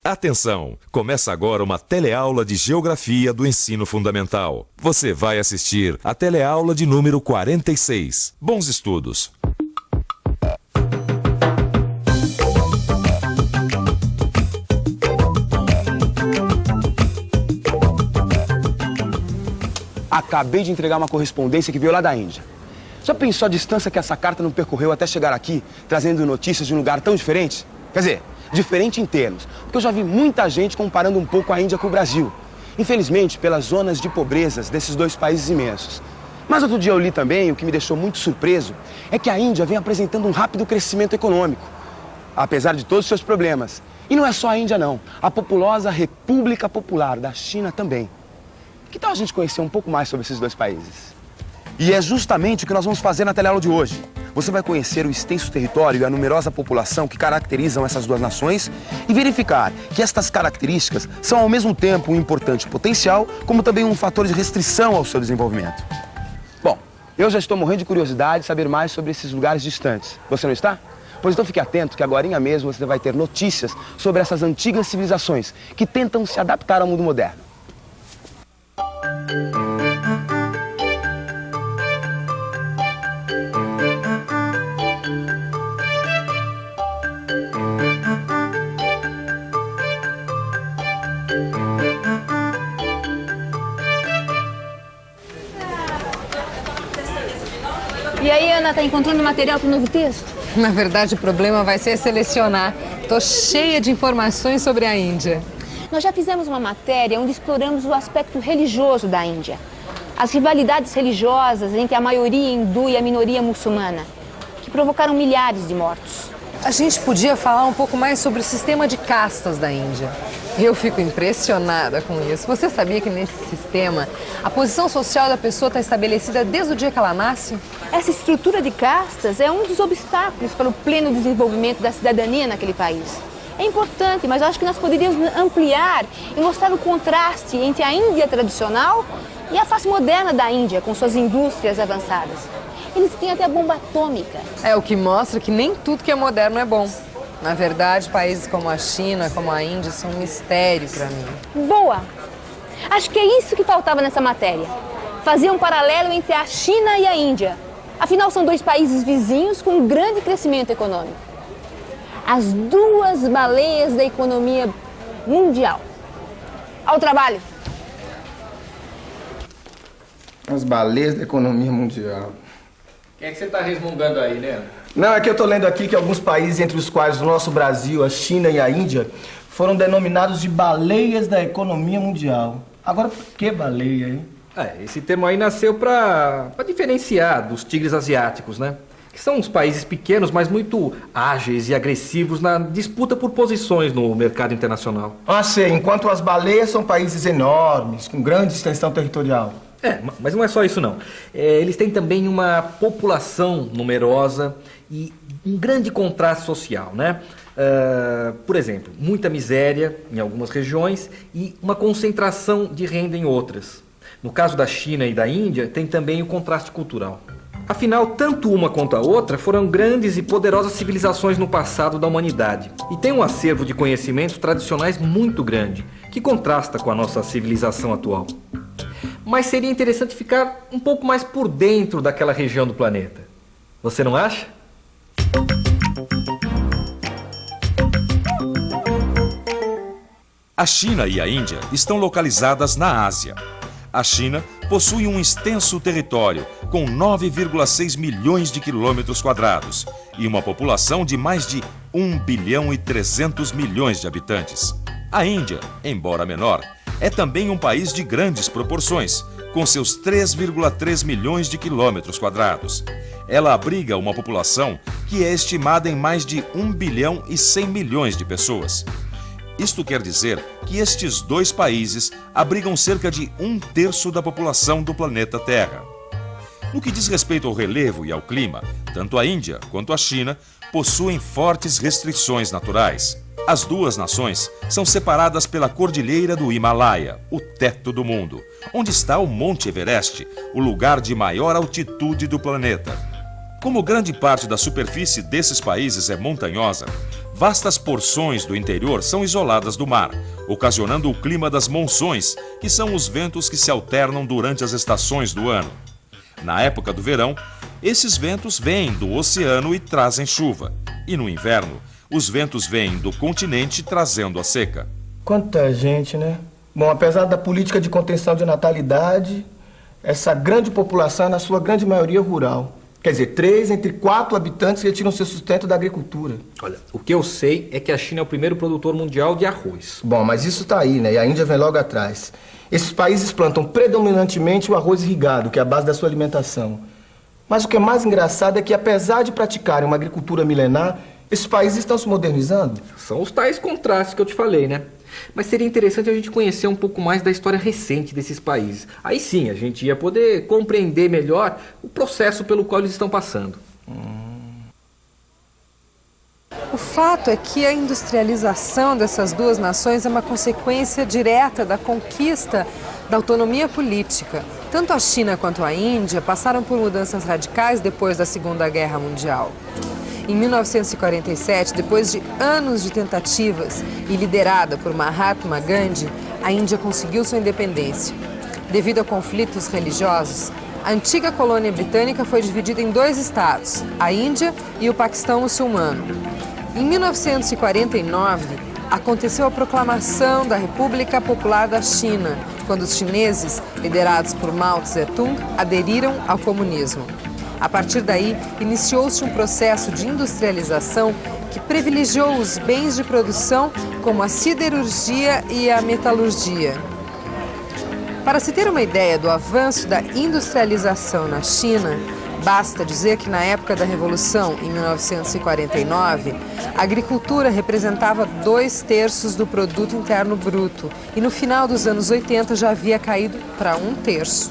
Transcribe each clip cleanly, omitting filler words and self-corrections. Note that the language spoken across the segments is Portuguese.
Atenção! Começa agora uma teleaula de Geografia do Ensino Fundamental. Você vai assistir a teleaula de número 46. Bons estudos! Acabei de entregar uma correspondência que veio lá da Índia. Já pensou a distância que essa carta não percorreu até chegar aqui, trazendo notícias de um lugar tão diferente? Quer dizer, diferente em termos, porque eu já vi muita gente comparando um pouco a Índia com o Brasil. Infelizmente, pelas zonas de pobrezas desses dois países imensos. Mas outro dia eu li também, o que me deixou muito surpreso, é que a Índia vem apresentando um rápido crescimento econômico, apesar de todos os seus problemas. E não é só a Índia não, a populosa República Popular da China também. Que tal a gente conhecer um pouco mais sobre esses dois países? E é justamente o que nós vamos fazer na teleaula de hoje. Você vai conhecer o extenso território e a numerosa população que caracterizam essas duas nações e verificar que estas características são ao mesmo tempo um importante potencial, como também um fator de restrição ao seu desenvolvimento. Bom, eu já estou morrendo de curiosidade de saber mais sobre esses lugares distantes. Você não está? Pois então fique atento que agorinha mesmo você vai ter notícias sobre essas antigas civilizações que tentam se adaptar ao mundo moderno. E aí, Ana, tá encontrando material para o novo texto? Na verdade, o problema vai ser selecionar. Tô cheia de informações sobre a Índia. Nós já fizemos uma matéria onde exploramos o aspecto religioso da Índia. As rivalidades religiosas entre a maioria hindu e a minoria muçulmana, que provocaram milhares de mortos. A gente podia falar um pouco mais sobre o sistema de castas da Índia. Eu fico impressionada com isso. Você sabia que nesse sistema a posição social da pessoa está estabelecida desde o dia que ela nasce? Essa estrutura de castas é um dos obstáculos para o pleno desenvolvimento da cidadania naquele país. É importante, mas eu acho que nós poderíamos ampliar e mostrar o contraste entre a Índia tradicional e a face moderna da Índia, com suas indústrias avançadas. Eles têm até bomba atômica. É o que mostra que nem tudo que é moderno é bom. Na verdade, países como a China, como a Índia, são um mistério para mim. Boa! Acho que é isso que faltava nessa matéria. Fazer um paralelo entre a China e a Índia. Afinal, são dois países vizinhos com um grande crescimento econômico. As duas baleias da economia mundial. Ao trabalho! As baleias da economia mundial. Quem é que você está resmungando aí, né? Não, é que eu tô lendo aqui que alguns países, entre os quais o nosso Brasil, a China e a Índia, foram denominados de baleias da economia mundial. Agora, por que baleia, hein? Esse termo aí nasceu para diferenciar dos tigres asiáticos, né? Que são uns países pequenos, mas muito ágeis e agressivos na disputa por posições no mercado internacional. Ah, sei. Enquanto as baleias são países enormes, com grande extensão territorial. Mas não é só isso não. Eles têm também uma população numerosa e um grande contraste social, né? Por exemplo, muita miséria em algumas regiões e uma concentração de renda em outras. No caso da China e da Índia, tem também o contraste cultural. Afinal, tanto uma quanto a outra foram grandes e poderosas civilizações no passado da humanidade. E tem um acervo de conhecimentos tradicionais muito grande, que contrasta com a nossa civilização atual. Mas seria interessante ficar um pouco mais por dentro daquela região do planeta. Você não acha? A China e a Índia estão localizadas na Ásia. A China possui um extenso território, com 9,6 milhões de quilômetros quadrados e uma população de mais de 1 bilhão e 300 milhões de habitantes. A Índia, embora menor, é também um país de grandes proporções, com seus 3,3 milhões de quilômetros quadrados. Ela abriga uma população que é estimada em mais de 1 bilhão e 100 milhões de pessoas. Isto quer dizer que estes dois países abrigam cerca de 1/3 da população do planeta Terra. No que diz respeito ao relevo e ao clima, tanto a Índia quanto a China possuem fortes restrições naturais. As duas nações são separadas pela Cordilheira do Himalaia, o teto do mundo, onde está o Monte Everest, o lugar de maior altitude do planeta. Como grande parte da superfície desses países é montanhosa, Vastas porções do interior são isoladas do mar, ocasionando o clima das monções, que são os ventos que se alternam durante as estações do ano. Na época do verão, esses ventos vêm do oceano e trazem chuva. E no inverno, os ventos vêm do continente trazendo a seca. Quanta gente, né? Bom, apesar da política de contenção de natalidade, essa grande população é, na sua grande maioria, rural. Quer dizer, 3 entre 4 habitantes retiram seu sustento da agricultura. Olha, o que eu sei é que a China é o primeiro produtor mundial de arroz. Bom, mas isso tá aí, né? E a Índia vem logo atrás. Esses países plantam predominantemente o arroz irrigado, que é a base da sua alimentação. Mas o que é mais engraçado é que, apesar de praticarem uma agricultura milenar, esses países estão se modernizando. São os tais contrastes que eu te falei, né? Mas seria interessante a gente conhecer um pouco mais da história recente desses países. Aí sim, a gente ia poder compreender melhor o processo pelo qual eles estão passando. O fato é que a industrialização dessas duas nações é uma consequência direta da conquista da autonomia política. Tanto a China quanto a Índia passaram por mudanças radicais depois da Segunda Guerra Mundial. Em 1947, depois de anos de tentativas e liderada por Mahatma Gandhi, a Índia conseguiu sua independência. Devido a conflitos religiosos, a antiga colônia britânica foi dividida em 2 estados, a Índia e o Paquistão muçulmano. Em 1949, aconteceu a proclamação da República Popular da China, quando os chineses, liderados por Mao Tse-tung, aderiram ao comunismo. A partir daí, iniciou-se um processo de industrialização que privilegiou os bens de produção como a siderurgia e a metalurgia. Para se ter uma ideia do avanço da industrialização na China, basta dizer que na época da Revolução, em 1949, a agricultura representava 2/3 do produto interno bruto e no final dos anos 80 já havia caído para 1/3.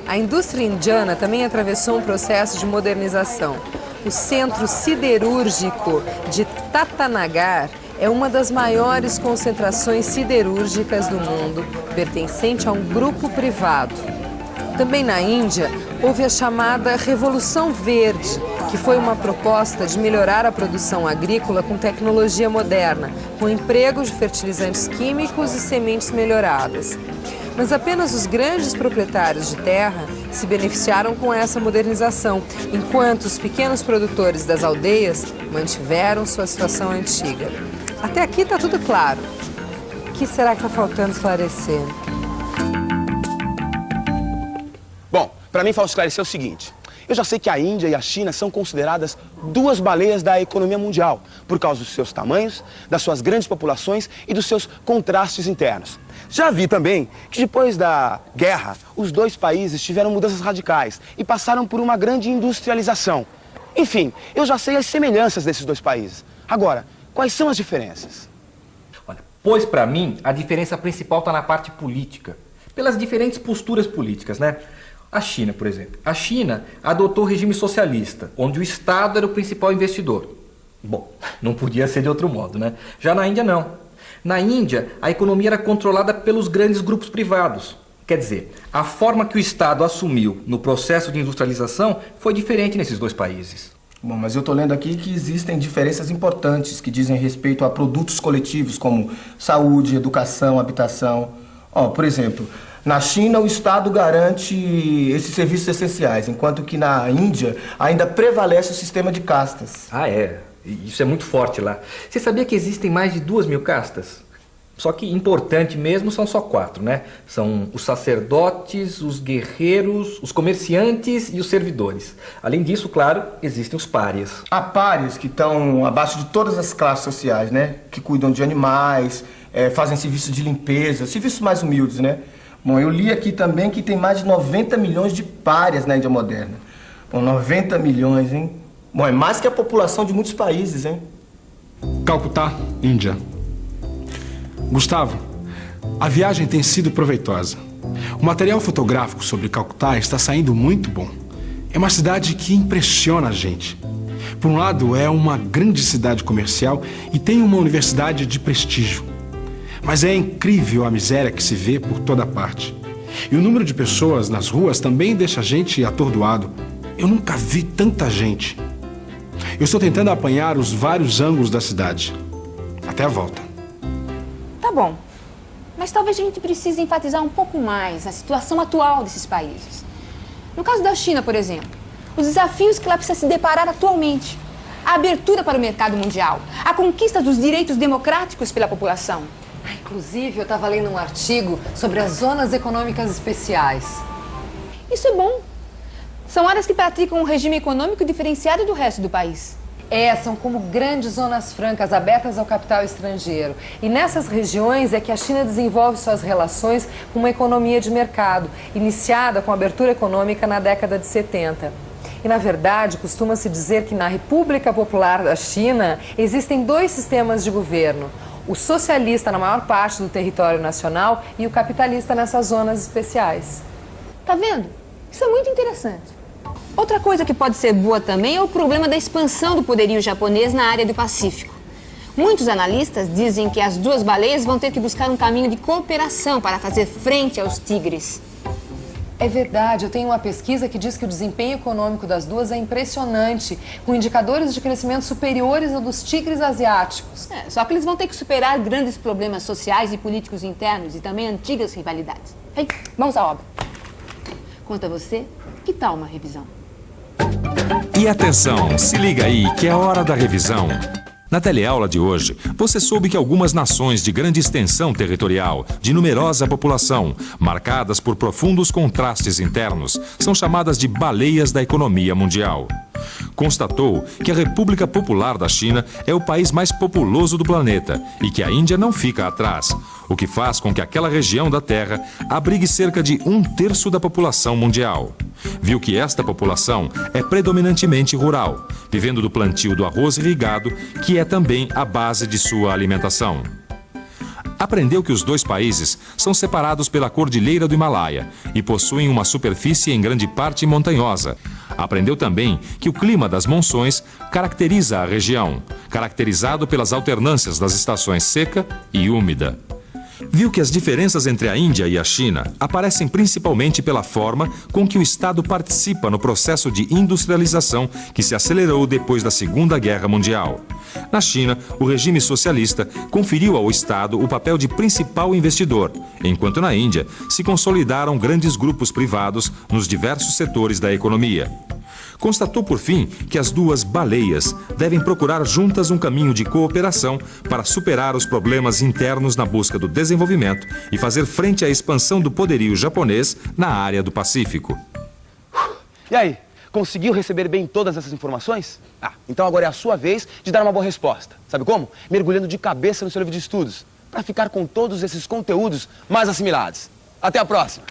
A indústria indiana também atravessou um processo de modernização. O centro siderúrgico de Tatanagar é uma das maiores concentrações siderúrgicas do mundo, pertencente a um grupo privado. Também na Índia, houve a chamada Revolução Verde, que foi uma proposta de melhorar a produção agrícola com tecnologia moderna, com empregos de fertilizantes químicos e sementes melhoradas. Mas apenas os grandes proprietários de terra se beneficiaram com essa modernização, enquanto os pequenos produtores das aldeias mantiveram sua situação antiga. Até aqui está tudo claro. O que será que está faltando esclarecer? Bom, para mim falta esclarecer o seguinte. Eu já sei que a Índia e a China são consideradas 2 baleias da economia mundial, por causa dos seus tamanhos, das suas grandes populações e dos seus contrastes internos. Já vi também que depois da guerra, os 2 países tiveram mudanças radicais e passaram por uma grande industrialização. Enfim, eu já sei as semelhanças desses 2 países. Agora, quais são as diferenças? Olha, pois para mim, a diferença principal está na parte política, pelas diferentes posturas políticas, né? A China, por exemplo. A China adotou o regime socialista, onde o Estado era o principal investidor. Bom, não podia ser de outro modo, né? Já na Índia, não. Na Índia, a economia era controlada pelos grandes grupos privados. Quer dizer, a forma que o Estado assumiu no processo de industrialização foi diferente nesses 2 países. Bom, mas eu estou lendo aqui que existem diferenças importantes que dizem respeito a produtos coletivos como saúde, educação, habitação. Por exemplo, na China o Estado garante esses serviços essenciais, enquanto que na Índia ainda prevalece o sistema de castas. Ah, é. Isso é muito forte lá. Você sabia que existem mais de 2.000 castas? Só que importante mesmo são só 4, né? São os sacerdotes, os guerreiros, os comerciantes e os servidores. Além disso, claro, existem os párias. Há párias que estão abaixo de todas as classes sociais, né? Que cuidam de animais, fazem serviços de limpeza, serviços mais humildes, né? Bom, eu li aqui também que tem mais de 90 milhões de párias na Índia moderna. Bom, 90 milhões, hein? Bom, é mais que a população de muitos países, hein? Calcutá, Índia. Gustavo, a viagem tem sido proveitosa. O material fotográfico sobre Calcutá está saindo muito bom. É uma cidade que impressiona a gente. Por um lado, é uma grande cidade comercial e tem uma universidade de prestígio. Mas é incrível a miséria que se vê por toda parte. E o número de pessoas nas ruas também deixa a gente atordoado. Eu nunca vi tanta gente. Eu estou tentando apanhar os vários ângulos da cidade. Até a volta. Tá bom. Mas talvez a gente precise enfatizar um pouco mais na situação atual desses países. No caso da China, por exemplo, os desafios que ela precisa se deparar atualmente. A abertura para o mercado mundial, a conquista dos direitos democráticos pela população. Inclusive, eu estava lendo um artigo sobre as zonas econômicas especiais. Isso é bom. São áreas que praticam um regime econômico diferenciado do resto do país. São como grandes zonas francas abertas ao capital estrangeiro. E nessas regiões é que a China desenvolve suas relações com uma economia de mercado, iniciada com a abertura econômica na década de 70. E, na verdade, costuma-se dizer que na República Popular da China existem dois sistemas de governo. O socialista na maior parte do território nacional e o capitalista nessas zonas especiais. Tá vendo? Isso é muito interessante. Outra coisa que pode ser boa também é o problema da expansão do poderio japonês na área do Pacífico. Muitos analistas dizem que as duas baleias vão ter que buscar um caminho de cooperação para fazer frente aos tigres. É verdade, eu tenho uma pesquisa que diz que o desempenho econômico das duas é impressionante, com indicadores de crescimento superiores ao dos tigres asiáticos. Só que eles vão ter que superar grandes problemas sociais e políticos internos e também antigas rivalidades. Ei, vamos à obra. Quanto a você, que tal uma revisão? E atenção, se liga aí que é hora da revisão. Na teleaula de hoje, você soube que algumas nações de grande extensão territorial, de numerosa população, marcadas por profundos contrastes internos, são chamadas de baleias da economia mundial. Constatou que a República Popular da China é o país mais populoso do planeta e que a Índia não fica atrás, o que faz com que aquela região da Terra abrigue cerca de 1/3 da população mundial. Viu que esta população é predominantemente rural, vivendo do plantio do arroz irrigado, que é também a base de sua alimentação. Aprendeu que os dois países são separados pela Cordilheira do Himalaia e possuem uma superfície em grande parte montanhosa. Aprendeu também que o clima das monções caracteriza a região, caracterizado pelas alternâncias das estações seca e úmida. Viu que as diferenças entre a Índia e a China aparecem principalmente pela forma com que o Estado participa no processo de industrialização que se acelerou depois da Segunda Guerra Mundial. Na China, o regime socialista conferiu ao Estado o papel de principal investidor, enquanto na Índia se consolidaram grandes grupos privados nos diversos setores da economia. Constatou, por fim, que as duas baleias devem procurar juntas um caminho de cooperação para superar os problemas internos na busca do desenvolvimento e fazer frente à expansão do poderio japonês na área do Pacífico. E aí, conseguiu receber bem todas essas informações? Então agora é a sua vez de dar uma boa resposta. Sabe como? Mergulhando de cabeça no seu livro de estudos, para ficar com todos esses conteúdos mais assimilados. Até a próxima!